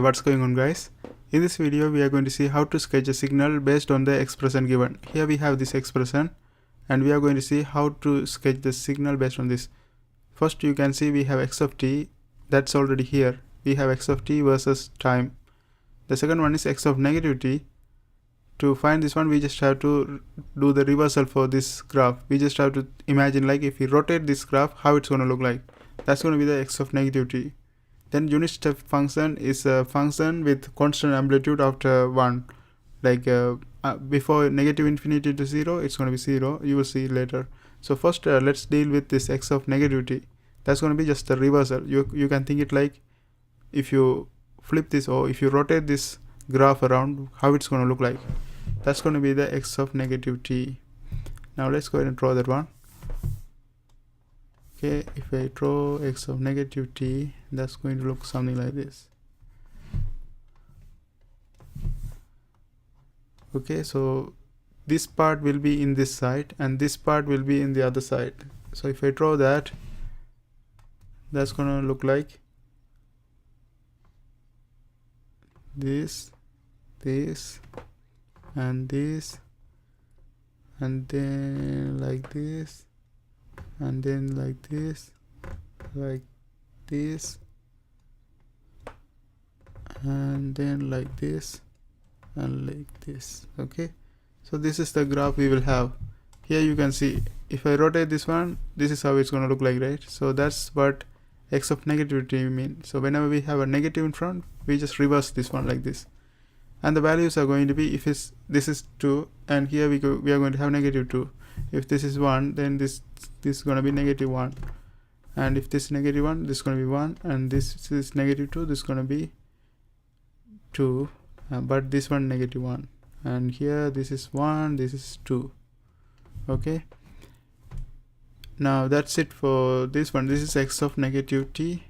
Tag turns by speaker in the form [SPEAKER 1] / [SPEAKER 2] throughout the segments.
[SPEAKER 1] What's going on, guys? In this video we are going to see how to sketch a signal based on the expression given. Here we have this expression and we are going to see how to sketch the signal based on this. First you can see we have x of t, that's already here. We have x of t versus time. The second one is x of negative t. To find this one we just have to do the reversal for this graph. We just have to imagine like if we rotate this graph, how it's going to look like. That's going to be the x of negative t. Then unit step function is a function with constant amplitude after 1. Like before negative infinity to 0, it's going to be 0. You will see later. So first let's deal with this x of negative t. That's going to be just the reversal. You can think it like if you flip this or if you rotate this graph around, how it's going to look like. That's going to be the x of negative t. Now let's go ahead and draw that one. Okay, if I draw x of negative t, that's going to look something like this. Okay, so this part will be in this side and this part will be in the other side. So if I draw that, that's gonna look like this, and this, and then like this, and then like this, and then like this, and like this. Okay, so this is the graph we will have. Here you can see if I rotate this one, this is how it's going to look like, right? So that's what x of negativity means. So whenever we have a negative in front, we just reverse this one like this, and the values are going to be, if this is 2 and here we are going to have negative 2. If this is 1, then this is going to be negative 1, and if this is negative 1, this is going to be 1, and this is negative 2, this is going to be 2, but this one negative 1, and here this is 1, this is 2. Okay, now that's it for this one. This is x of negative t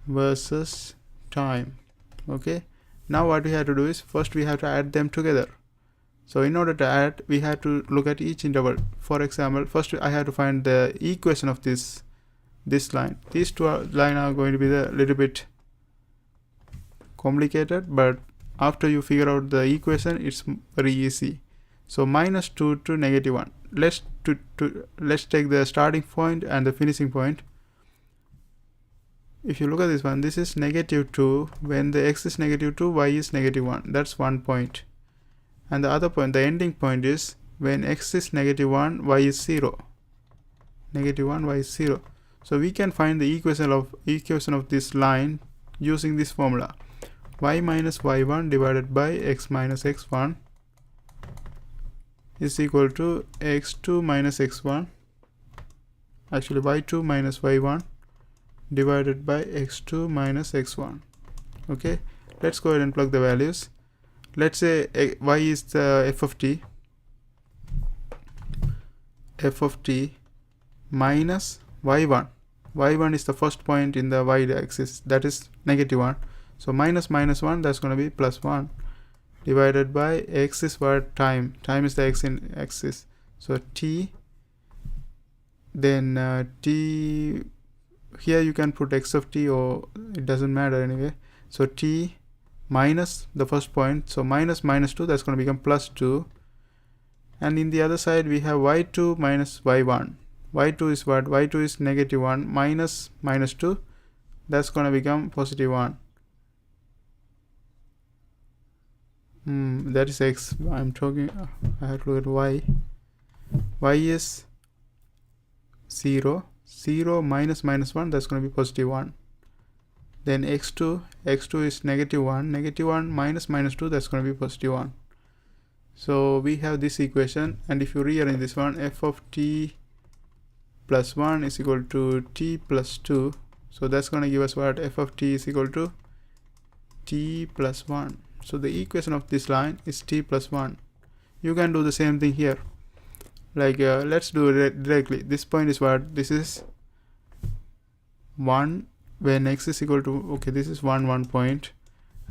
[SPEAKER 1] versus time. Okay, now what we have to do is first we have to add them together. So in order to add, we have to look at each interval. For example, first I have to find the equation of this line. These two lines are going to be a little bit complicated, but after you figure out the equation, it's very easy. So minus 2 to negative 1. Let's take the starting point and the finishing point. If you look at this one, this is negative 2. When the x is negative 2, y is negative 1. That's 1 point. And the other point, the ending point, is when x is negative 1, y is 0. Negative 1, y is 0. So we can find the equation of this line using this formula. Y minus y1 divided by x minus x1 is equal to x2 minus x1. Actually, y2 minus y1 divided by x2 minus x1. Okay, let's go ahead and plug the values. Let's say y is the f of t minus y1. y1 is the first point in the y-axis, that is negative 1. So minus 1, that's going to be plus 1, divided by x is what? Time is the x in axis. So t, then t, here you can put x of t, or it doesn't matter anyway. So t minus the first point, so minus 2, that's going to become plus 2, and in the other side we have y2 minus y1. y2 is what? y2 is negative 1 minus 2, that's going to become positive 1. That is x. I'm talking, I have to look at y. Y is 0 minus 1, that's going to be positive 1. Then x2 is negative 1 minus 2, that's going to be positive 1. So we have this equation, and if you rearrange this one, f of t plus 1 is equal to t plus 2. So that's going to give us what? F of t is equal to t plus 1. So the equation of this line is t plus 1. You can do the same thing here. Like let's do it directly. This point is what? This is 1 when x is equal to, okay, this is 1 point,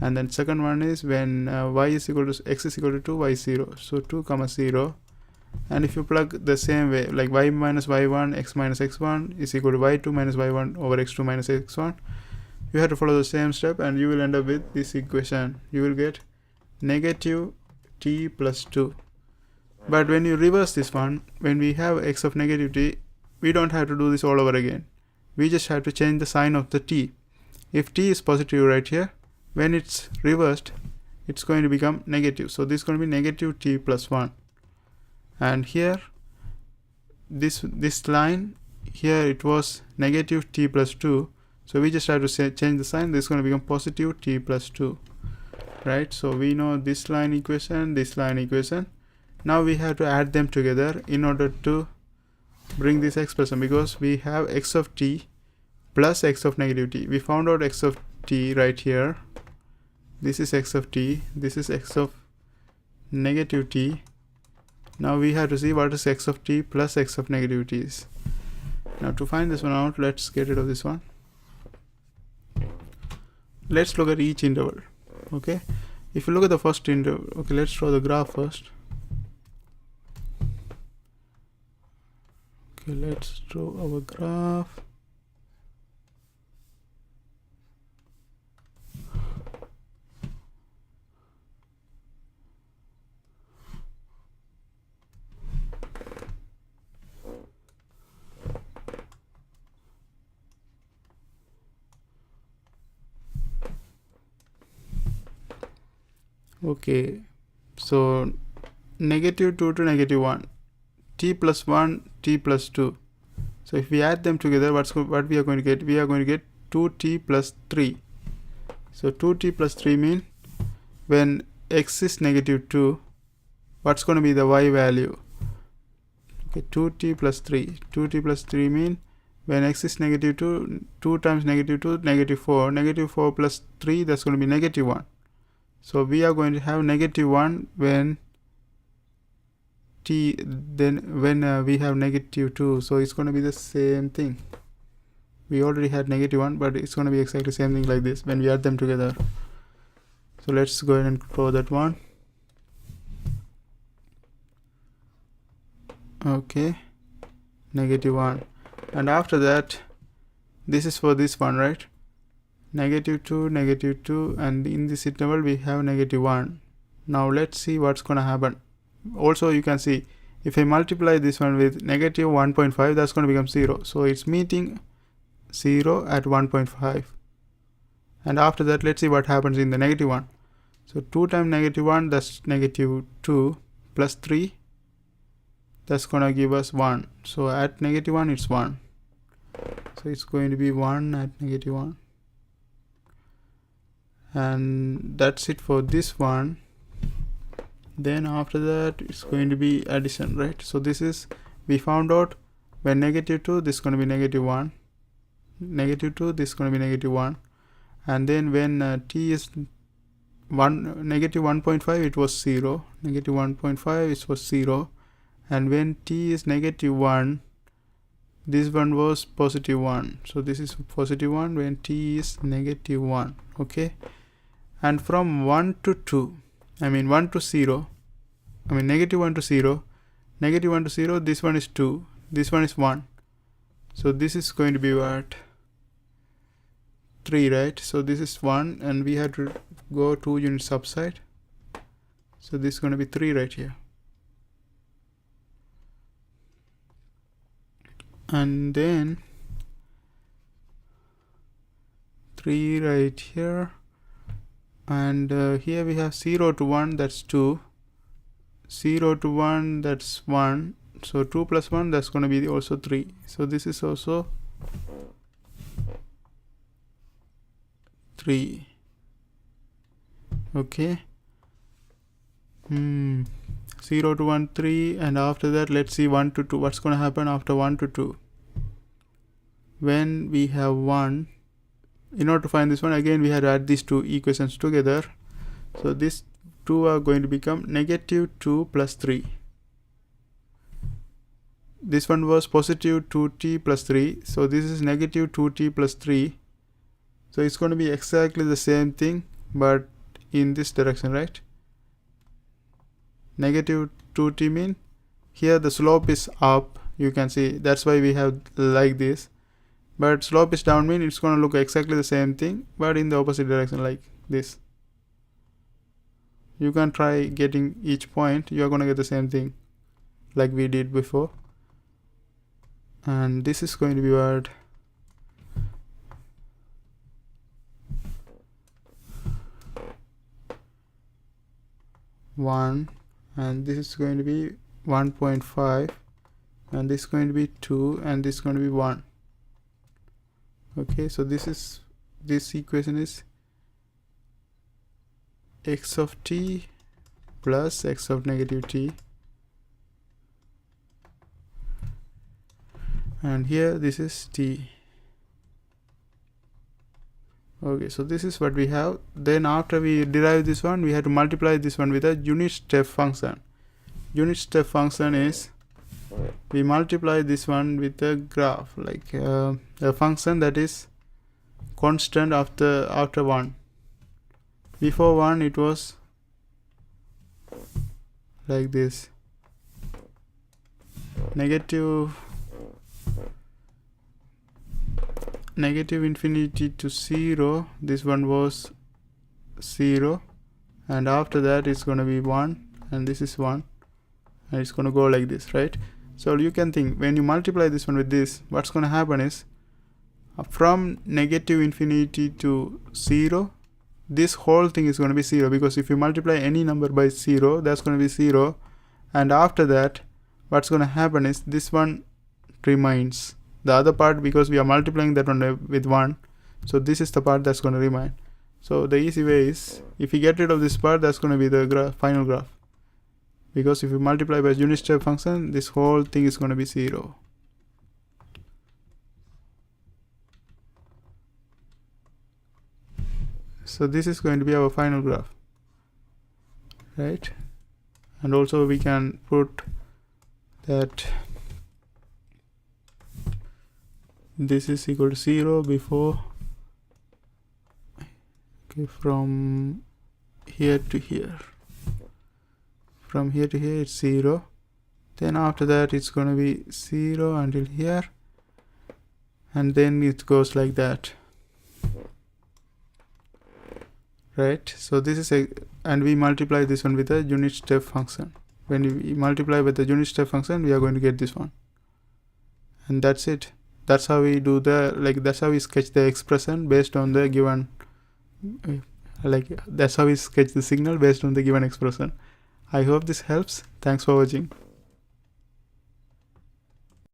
[SPEAKER 1] and then second one is when y is equal to x is equal to 2, y 0. So 2 comma 0, and if you plug the same way, like y minus y1 x minus x1 is equal to y2 minus y1 over x2 minus x1. you have to follow the same step and you will end up with this equation. You will get negative t plus 2. But when you reverse this one, when we have x of negative t, we don't have to do this all over again. We just have to change the sign of the t. If t is positive right here, when it's reversed, it's going to become negative. So this is going to be negative t plus 1. And here, this line, here it was negative t plus 2. So we just have to change the sign. This is going to become positive t plus 2. Right? So we know this line equation, this line equation. Now we have to add them together in order to bring this expression, because we have x of t plus x of negative t. We found out x of t right here. This is x of t. This is x of negative t. Now we have to see what is x of t plus x of negative t is. Now to find this one out, let's get rid of this one. Let's look at each interval. Okay. If you look at the first interval, okay, let's draw the graph first. Okay, let's draw our graph. Okay, so negative 2 to negative 1, t plus 1, t plus 2. So if we add them together, what we are going to get? We are going to get 2t plus 3. So 2t plus 3 mean when x is negative 2, what's going to be the y value? Okay, 2t plus 3. 2t plus 3 mean when x is negative 2, 2 times negative 2, negative 4. Negative 4 plus 3, that's going to be negative 1. So we are going to have negative 1 when t, then when we have negative 2. So it's going to be the same thing. We already had negative 1, but it's going to be exactly the same thing like this when we add them together. So let's go ahead and draw that one. Okay, negative 1. And after that, this is for this one, right? Negative 2, and in this interval we have negative 1. Now let's see what's gonna happen. Also you can see, if I multiply this one with negative 1.5, that's gonna become 0. So it's meeting 0 at 1.5. And after that, let's see what happens in the negative 1. So 2 times negative 1, that's negative 2 plus 3. That's gonna give us 1. So at negative 1, it's 1. So it's going to be 1 at negative 1. And that's it for this one. Then after that, it's going to be addition, right? So this is, we found out when negative 2, this is going to be negative 1. Negative 2, this is going to be negative 1. And then when t is negative 1.5, it was 0. Negative 1.5, it was 0. And when t is negative 1, this one was positive 1. So this is positive 1 when t is negative 1. Okay. And from 1 to 2, negative 1 to 0, negative 1 to 0, this one is 2, this one is 1. So this is going to be what? 3, right? So this is 1, and we have to go 2 units upside. So this is going to be 3 right here. And then 3 right here. And here we have 0 to 1, that's 2. 0 to 1, that's 1. So 2 plus 1, that's going to be also 3. So this is also 3. Okay. 0 to 1, 3. And after that, let's see 1 to 2. What's going to happen after 1 to 2? When we have 1, in order to find this one, again we have to add these two equations together. So these two are going to become negative 2 plus 3. This one was positive 2t plus 3. So this is negative 2t plus 3. So it's going to be exactly the same thing, but in this direction, right? Negative 2t mean here the slope is up. You can see, that's why we have like this. but slope is down mean it's going to look exactly the same thing but in the opposite direction, like this. You can try getting each point, you are going to get the same thing like we did before. And this is going to be what 1, and this is going to be 1.5, and this is going to be 2, and this is going to be 1. Okay, so this equation is x of t plus x of negative t, and here this is t. Okay, so this is what we have. Then after we derive this one, we have to multiply this one with a unit step function. Unit step function is we multiply this one with a graph, like a function that is constant after 1. Before 1 it was like this, negative infinity to 0, this one was 0, and after that it's going to be 1, and this is 1, and it's going to go like this, right? So you can think, when you multiply this one with this, what's going to happen is from negative infinity to 0, this whole thing is going to be 0, because if you multiply any number by 0, that's going to be 0, and after that what's going to happen is this one remains. The other part, because we are multiplying that one with 1, so this is the part that's going to remain. So the easy way is, if you get rid of this part, that's going to be the final graph, because if you multiply by unit step function, this whole thing is going to be 0. So this is going to be our final graph, right? And also we can put that this is equal to 0 before, okay, from here to here. From here to here it's 0. Then after that it's going to be 0 until here, and then it goes like that, right? So this is and we multiply this one with a unit step function. When we multiply with the unit step function, we are going to get this one, and that's it. That's how we do that's how we sketch the expression based on the given, that's how we sketch the signal based on the given expression. I hope this helps. Thanks for watching.